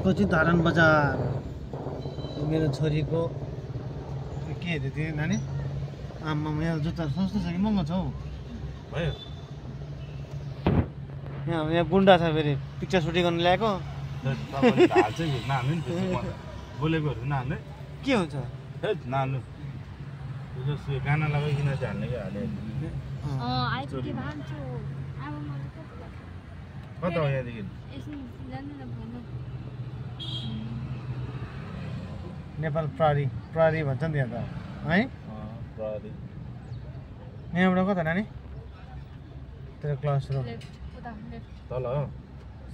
अर्को चाहिँ धरान बजार मेरो छोरीको के हेर्दै थिएँ नानी आम्मा यहाँ जुत्ता सस्तो छ कि महँगो छ हौ भयो यहाँ गुन्डा छ फेरि पिक्चर सुटिङ गर्नु ल्याएको हाल्छ कि नान्नु नि त्यसो बोलेकोहरू नान्नु के हुन्छ हे नान्नु त्यसो गाना लगाइकन चाहिँ हाल्ने कि हाले कता हो यहाँदेखि नेपाल प्रहरी प्रहरी भन्छ नि त्यहाँ त है प्रहरी यहाँबाट कता नानी तेरो क्लास रुम तल हो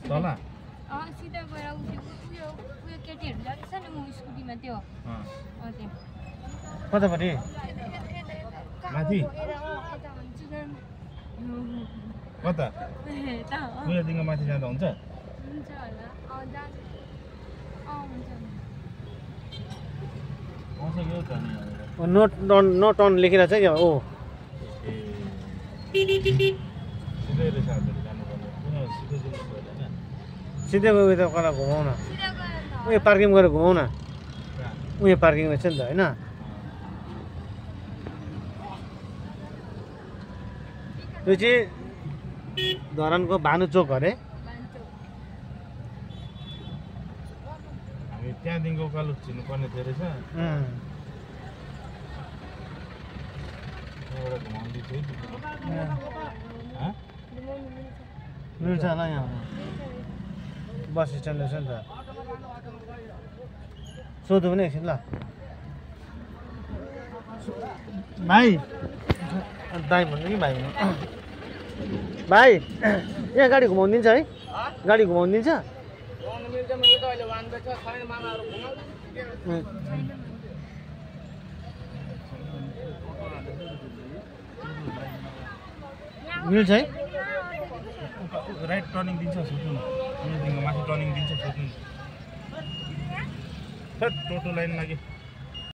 तल सिधा गएर उयो केटीहरू जान्छ नि म स्कुटीमा त्यो कतापट्टि माथि कता उयोदेखि माथि जाँदा हुन्छ नो टर्न लेखिरहेको छ क्या ओ सिधै रहेछ सिधै गयो त कता घुमाउ न उयो पार्किङ गरेर घुमाउ न उयो पार्किङ रहेछ नि त होइन त्यो चाहिँ धरानको भानु चोक अरे हामी त्यहाँदेखिको उकालो छिर्नुपर्ने थियो रहेछ त्यहाँबाट घुमाउँदै थियो मिल्छ होला यहाँ बस स्ट्यान्ड रहेछ नि त सोधौँ पनि एकछिन ल भाइ दाइ भन्नु कि भाइ भन्नु भाइ यहाँ गाडी घुमाउनु दिन्छ है गाडी घुमाउनु दिन्छ मिल्छ है राइट टर्निङ दिन्छ सोध्नु यहाँदेखिको माथि टर्निङ दिन्छ सोध्नु टोटो लाइन लाग्यो